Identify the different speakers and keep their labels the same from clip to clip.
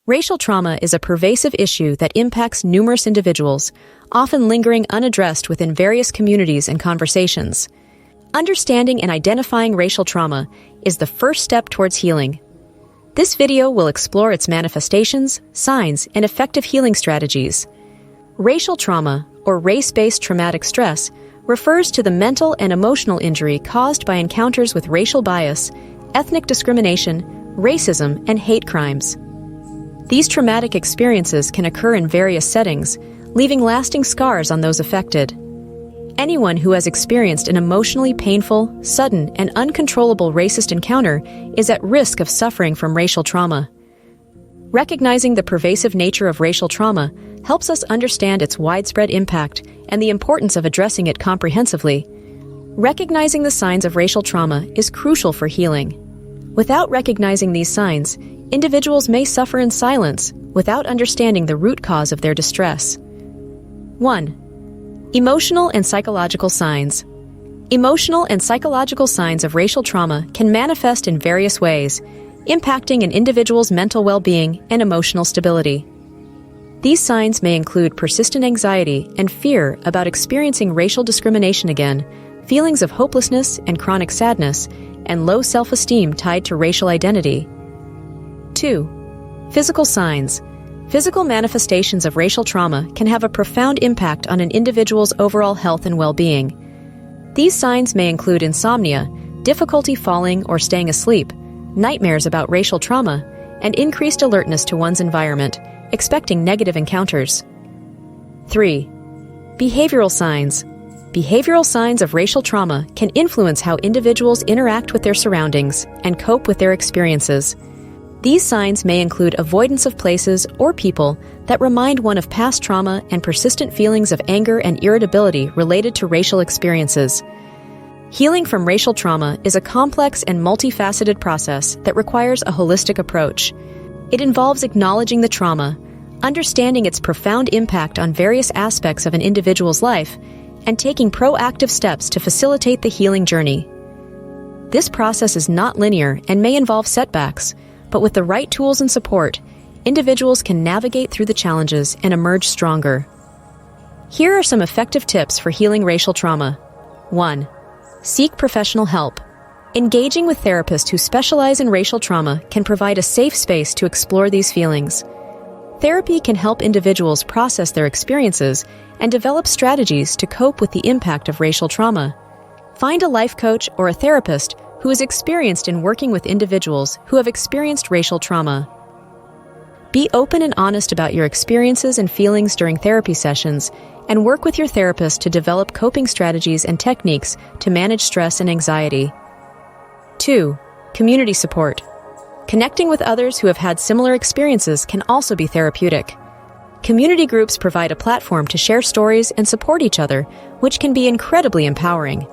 Speaker 1: Racial trauma is a pervasive issue that impacts numerous individuals, often lingering unaddressed within various communities and conversations. Understanding and identifying racial trauma is the first step towards healing. This video will explore its manifestations, signs, and effective healing strategies. Racial trauma, or race-based traumatic stress, refers to the mental and emotional injury caused by encounters with racial bias, ethnic discrimination, racism, and hate crimes. These traumatic experiences can occur in various settings, leaving lasting scars on those affected. Anyone who has experienced an emotionally painful, sudden, and uncontrollable racist encounter is at risk of suffering from racial trauma. Recognizing the pervasive nature of racial trauma helps us understand its widespread impact and the importance of addressing it comprehensively. Recognizing the signs of racial trauma is crucial for healing. Without recognizing these signs, individuals may suffer in silence without understanding the root cause of their distress. 1. Emotional and psychological signs. Emotional and psychological signs of racial trauma can manifest in various ways, impacting an individual's mental well-being and emotional stability. These signs may include persistent anxiety and fear about experiencing racial discrimination again, feelings of hopelessness and chronic sadness, and low self-esteem tied to racial identity. 2. Physical signs. Physical manifestations of racial trauma can have a profound impact on an individual's overall health and well-being. These signs may include insomnia, difficulty falling or staying asleep, nightmares about racial trauma, and increased alertness to one's environment, expecting negative encounters. 3. Behavioral signs. Behavioral signs of racial trauma can influence how individuals interact with their surroundings and cope with their experiences. These signs may include avoidance of places or people that remind one of past trauma and persistent feelings of anger and irritability related to racial experiences. Healing from racial trauma is a complex and multifaceted process that requires a holistic approach. It involves acknowledging the trauma, understanding its profound impact on various aspects of an individual's life, and taking proactive steps to facilitate the healing journey. This process is not linear and may involve setbacks, but with the right tools and support, individuals can navigate through the challenges and emerge stronger. Here are some effective tips for healing racial trauma. 1. Seek professional help. Engaging with therapists who specialize in racial trauma can provide a safe space to explore these feelings. Therapy can help individuals process their experiences and develop strategies to cope with the impact of racial trauma. Find a life coach or a therapist who is experienced in working with individuals who have experienced racial trauma. Be open and honest about your experiences and feelings during therapy sessions, and work with your therapist to develop coping strategies and techniques to manage stress and anxiety. 2. Community support. Connecting with others who have had similar experiences can also be therapeutic. Community groups provide a platform to share stories and support each other, which can be incredibly empowering.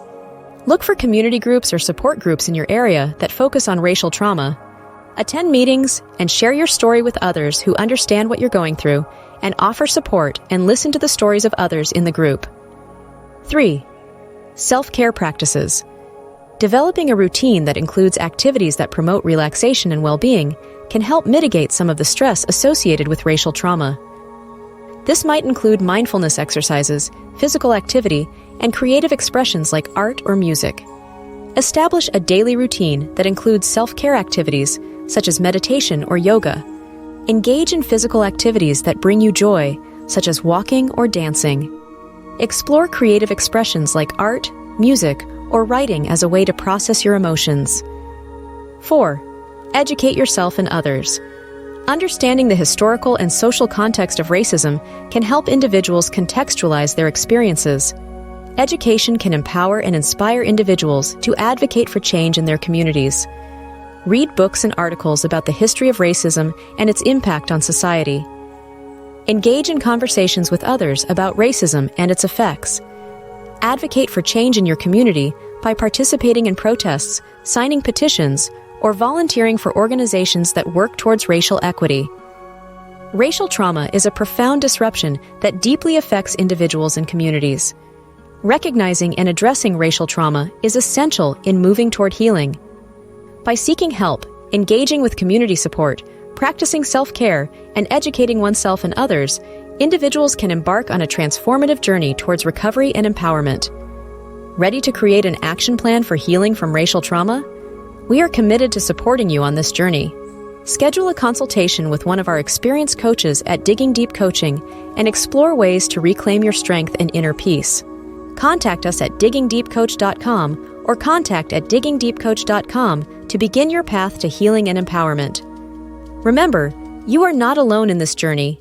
Speaker 1: Look for community groups or support groups in your area that focus on racial trauma. Attend meetings and share your story with others who understand what you're going through, and offer support and listen to the stories of others in the group. 3. Self-care practices. Developing a routine that includes activities that promote relaxation and well-being can help mitigate some of the stress associated with racial trauma. This might include mindfulness exercises, physical activity, and creative expressions like art or music. Establish a daily routine that includes self-care activities such as meditation or yoga. Engage in physical activities that bring you joy, such as walking or dancing. Explore creative expressions like art, music, or writing as a way to process your emotions. 4. Educate yourself and others. Understanding the historical and social context of racism can help individuals contextualize their experiences. Education can empower and inspire individuals to advocate for change in their communities. Read books and articles about the history of racism and its impact on society. Engage in conversations with others about racism and its effects. Advocate for change in your community by participating in protests, signing petitions, or volunteering for organizations that work towards racial equity. Racial trauma is a profound disruption that deeply affects individuals and communities. Recognizing and addressing racial trauma is essential in moving toward healing. By seeking help, engaging with community support, Practicing self-care and educating oneself and others, individuals can embark on a transformative journey towards recovery and empowerment. Ready to create an action plan for healing from racial trauma? We are committed to supporting you on this journey. Schedule a consultation with one of our experienced coaches at Digging Deep Coaching and explore ways to reclaim your strength and inner peace. Contact us at diggingdeepcoach.com or contact@diggingdeepcoach.com to begin your path to healing and empowerment. Remember, you are not alone in this journey,